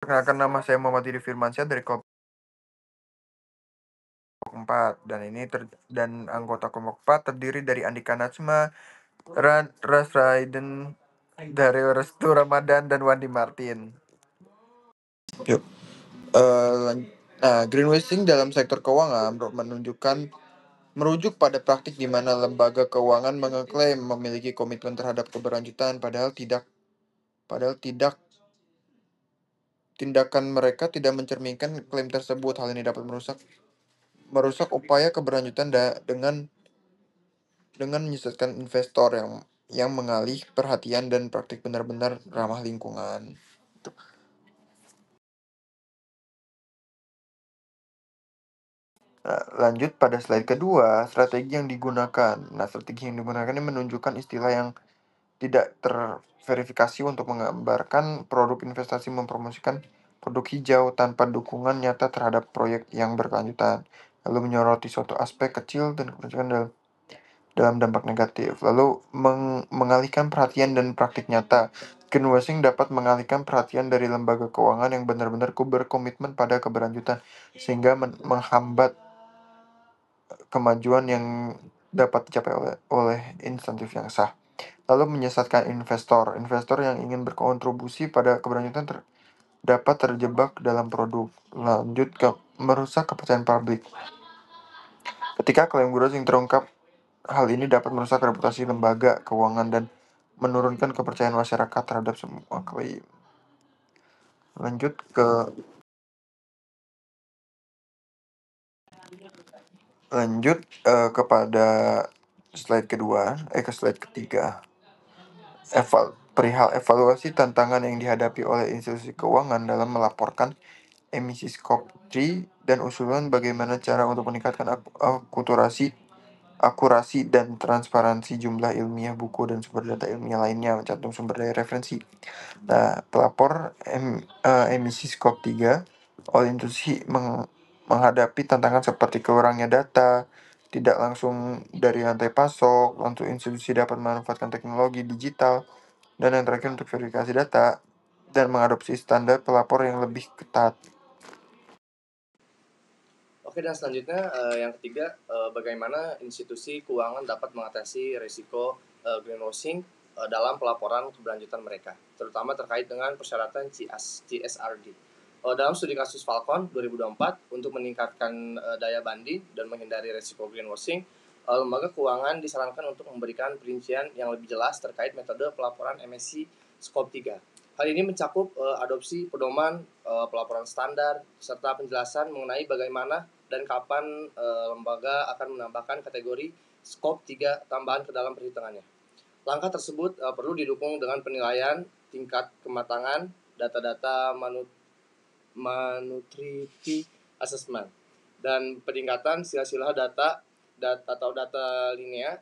Perkenalkan, nama saya Muhammad Didi Firmansyah dari Kelompok 4 dan anggota Kelompok 4 terdiri dari Andika Najma, Ras Raiden, dari Restu Ramadan, dan Wandi Martin. Yuk. Greenwashing dalam sektor keuangan merujuk pada praktik di mana lembaga keuangan mengeklaim memiliki komitmen terhadap keberlanjutan, padahal tidak tindakan mereka tidak mencerminkan klaim tersebut. Hal ini dapat merusak upaya keberlanjutan dengan menyesatkan investor yang mengalih perhatian dan praktik benar-benar ramah lingkungan. Nah, lanjut pada slide kedua, strategi yang digunakan. Strategi yang digunakan ini menunjukkan istilah yang tidak terverifikasi untuk menggambarkan produk investasi mempromosikan produk hijau tanpa dukungan nyata terhadap proyek yang berkelanjutan, lalu menyoroti suatu aspek kecil dan kebijakan dalam dampak negatif, lalu mengalihkan perhatian dan praktik nyata. Greenwashing dapat mengalihkan perhatian dari lembaga keuangan yang benar-benar berkomitmen pada keberlanjutan, sehingga menghambat kemajuan yang dapat dicapai oleh insentif yang sah. Lalu menyesatkan investor. Investor yang ingin berkontribusi pada keberlanjutan dapat terjebak dalam produk. Lanjut ke merusak kepercayaan publik. Ketika klaim greenwashing terungkap, hal ini dapat merusak reputasi lembaga keuangan dan menurunkan kepercayaan masyarakat terhadap semua klaim. Lanjut kepada slide kedua, ke slide ketiga. Perihal evaluasi tantangan yang dihadapi oleh institusi keuangan dalam melaporkan emisi Scope 3 dan usulan bagaimana cara untuk meningkatkan akurasi dan transparansi jumlah ilmiah buku dan sumber data ilmiah lainnya, mencantum sumber daya referensi. Pelapor emisi Scope 3 oleh institusi menghadapi tantangan seperti kurangnya data, tidak langsung dari rantai pasok, untuk institusi dapat memanfaatkan teknologi digital, dan yang terakhir untuk verifikasi data dan mengadopsi standar pelapor yang lebih ketat. Oke, dan selanjutnya yang ketiga, bagaimana institusi keuangan dapat mengatasi risiko greenwashing dalam pelaporan keberlanjutan mereka, terutama terkait dengan persyaratan CSRD. Dalam studi kasus Falcon 2024 untuk meningkatkan daya banding dan menghindari risiko greenwashing, lembaga keuangan disarankan untuk memberikan perincian yang lebih jelas terkait metode pelaporan emisi Scope 3. Hal ini mencakup adopsi pedoman pelaporan standar serta penjelasan mengenai bagaimana dan kapan lembaga akan menambahkan kategori Scope 3 tambahan ke dalam perhitungannya. Langkah tersebut perlu didukung dengan penilaian tingkat kematangan data-data Manutriti Assessment dan peningkatan sila-sila data atau data linear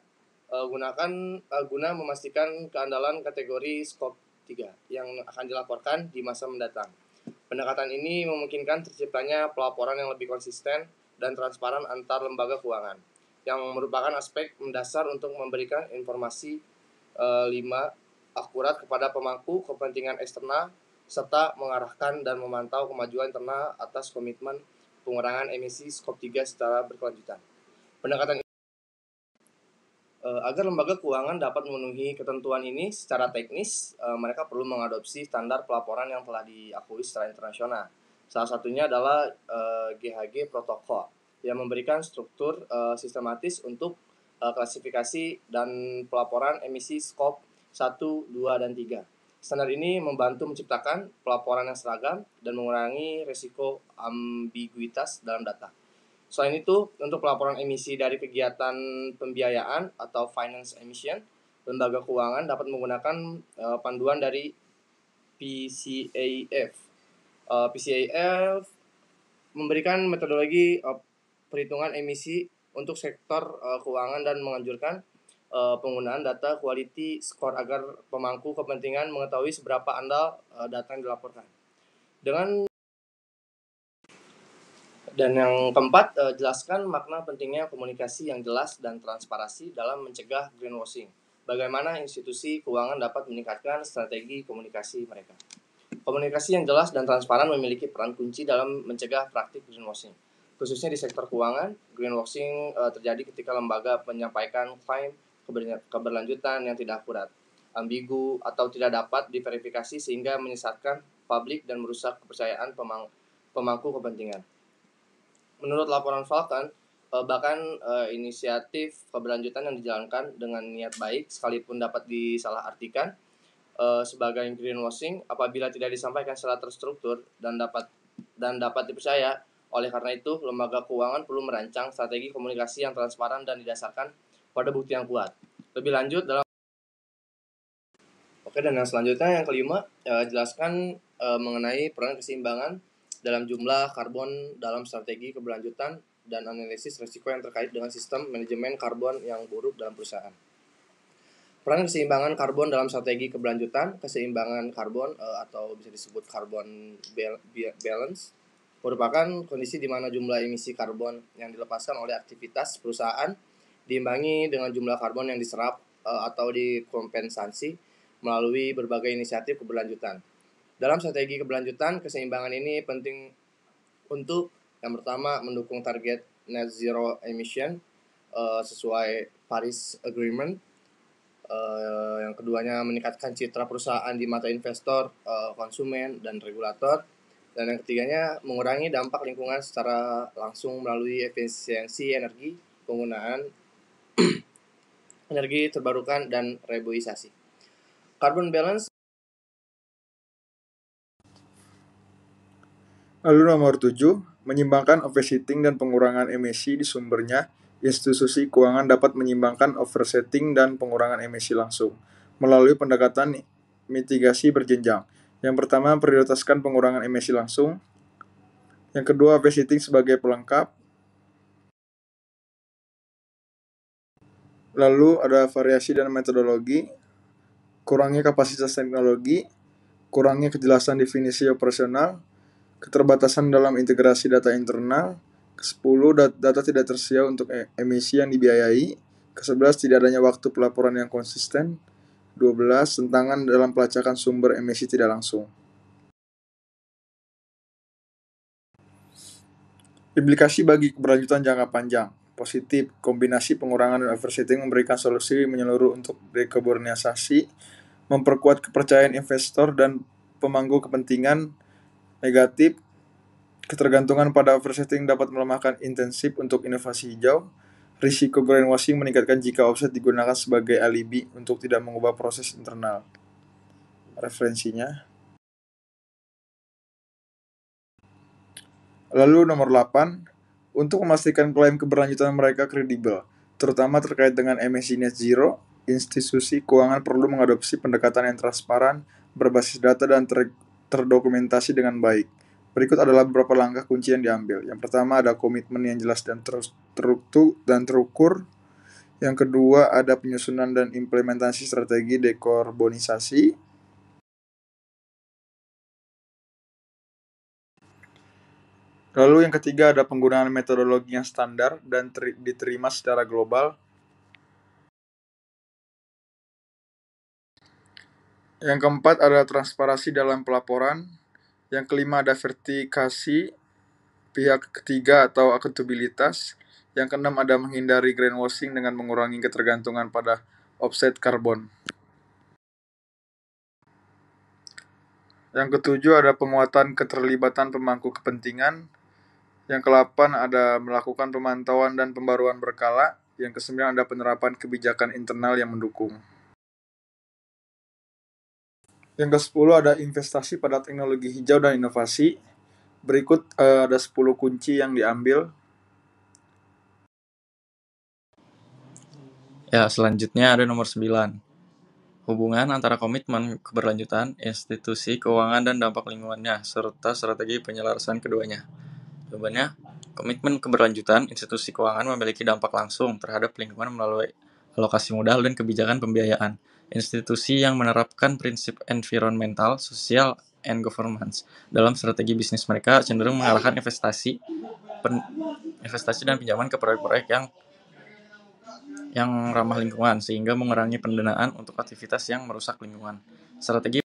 guna memastikan keandalan kategori Scope 3 yang akan dilaporkan di masa mendatang. Pendekatan ini memungkinkan terciptanya pelaporan yang lebih konsisten dan transparan antar lembaga keuangan, yang merupakan aspek mendasar untuk memberikan informasi akurat kepada pemangku kepentingan eksternal, serta mengarahkan dan memantau kemajuan internal atas komitmen pengurangan emisi Scope 3 secara berkelanjutan. Pendekatan agar lembaga keuangan dapat memenuhi ketentuan ini secara teknis, mereka perlu mengadopsi standar pelaporan yang telah diakui secara internasional. Salah satunya adalah GHG Protocol yang memberikan struktur sistematis untuk klasifikasi dan pelaporan emisi Scope 1, 2, dan 3. Standar ini membantu menciptakan pelaporan yang seragam dan mengurangi risiko ambiguitas dalam data. Selain itu, untuk pelaporan emisi dari kegiatan pembiayaan atau finance emission, lembaga keuangan dapat menggunakan panduan dari PCAF. PCAF memberikan metodologi perhitungan emisi untuk sektor keuangan dan menganjurkan penggunaan data quality score agar pemangku kepentingan mengetahui seberapa andal data yang dilaporkan. Dan yang keempat, jelaskan makna pentingnya komunikasi yang jelas dan transparansi dalam mencegah greenwashing. Bagaimana institusi keuangan dapat meningkatkan strategi komunikasi mereka. Komunikasi yang jelas dan transparan memiliki peran kunci dalam mencegah praktik greenwashing. Khususnya di sektor keuangan, greenwashing terjadi ketika lembaga menyampaikan klaim keberlanjutan yang tidak akurat, ambigu, atau tidak dapat diverifikasi sehingga menyesatkan publik dan merusak kepercayaan pemangku kepentingan. Menurut laporan Falcon, bahkan inisiatif keberlanjutan yang dijalankan dengan niat baik sekalipun dapat disalahartikan sebagai greenwashing apabila tidak disampaikan secara terstruktur dan dapat dipercaya. Oleh karena itu, lembaga keuangan perlu merancang strategi komunikasi yang transparan dan didasarkan pada bukti yang kuat. Lebih lanjut dalam Oke, dan yang selanjutnya yang kelima, jelaskan mengenai peran keseimbangan dalam jumlah karbon dalam strategi keberlanjutan dan analisis risiko yang terkait dengan sistem manajemen karbon yang buruk dalam perusahaan. Peran keseimbangan karbon dalam strategi keberlanjutan, keseimbangan karbon atau bisa disebut carbon balance, merupakan kondisi di mana jumlah emisi karbon yang dilepaskan oleh aktivitas perusahaan diimbangi dengan jumlah karbon yang diserap atau dikompensasi melalui berbagai inisiatif keberlanjutan. Dalam strategi keberlanjutan, keseimbangan ini penting untuk yang pertama mendukung target net zero emission sesuai Paris Agreement. Yang keduanya meningkatkan citra perusahaan di mata investor, konsumen, dan regulator. Dan yang ketiganya mengurangi dampak lingkungan secara langsung melalui efisiensi energi, penggunaan energi terbarukan, dan reboisasi. Carbon balance. Lalu nomor 7, menyimbangkan oversetting dan pengurangan emisi di sumbernya. Institusi keuangan dapat menyimbangkan oversetting dan pengurangan emisi langsung melalui pendekatan mitigasi berjenjang. Yang pertama, prioritaskan pengurangan emisi langsung. Yang kedua, oversetting sebagai pelengkap. Lalu ada variasi dan metodologi, kurangnya kapasitas teknologi, kurangnya kejelasan definisi operasional, keterbatasan dalam integrasi data internal. Ke-10, data tidak tersedia untuk emisi yang dibiayai. Ke-11, tidak adanya waktu pelaporan yang konsisten. 12, tentangan dalam pelacakan sumber emisi tidak langsung. Implikasi bagi keberlanjutan jangka panjang. Positif, kombinasi pengurangan dan oversetting memberikan solusi menyeluruh untuk dekarbonisasi, memperkuat kepercayaan investor dan pemangku kepentingan. Negatif, ketergantungan pada oversetting dapat melemahkan intensif untuk inovasi hijau. Risiko greenwashing meningkatkan jika offset digunakan sebagai alibi untuk tidak mengubah proses internal. Referensinya. Lalu nomor 8, untuk memastikan klaim keberlanjutan mereka kredibel, terutama terkait dengan emisi net zero, institusi keuangan perlu mengadopsi pendekatan yang transparan, berbasis data dan terdokumentasi dengan baik. Berikut adalah beberapa langkah kunci yang diambil. Yang pertama ada komitmen yang jelas dan terukur. Yang kedua ada penyusunan dan implementasi strategi dekarbonisasi. Lalu yang ketiga ada penggunaan metodologi yang standar dan diterima secara global. Yang keempat ada transparansi dalam pelaporan. Yang kelima ada verifikasi pihak ketiga atau akuntabilitas. Yang keenam ada menghindari greenwashing dengan mengurangi ketergantungan pada offset karbon. Yang ketujuh ada penguatan keterlibatan pemangku kepentingan. Yang ke-8 ada melakukan pemantauan dan pembaruan berkala. Yang ke-9 ada penerapan kebijakan internal yang mendukung. Yang ke-10 ada investasi pada teknologi hijau dan inovasi. Berikut ada 10 kunci yang diambil. Ya, selanjutnya ada nomor 9. Hubungan antara komitmen keberlanjutan, institusi keuangan dan dampak lingkungannya, serta strategi penyelarasan keduanya. Jawabannya, komitmen keberlanjutan, institusi keuangan memiliki dampak langsung terhadap lingkungan melalui alokasi modal dan kebijakan pembiayaan. Institusi yang menerapkan prinsip environmental, social, and governance dalam strategi bisnis mereka cenderung mengarahkan investasi dan pinjaman ke proyek-proyek yang ramah lingkungan, sehingga mengurangi pendanaan untuk aktivitas yang merusak lingkungan. Strategi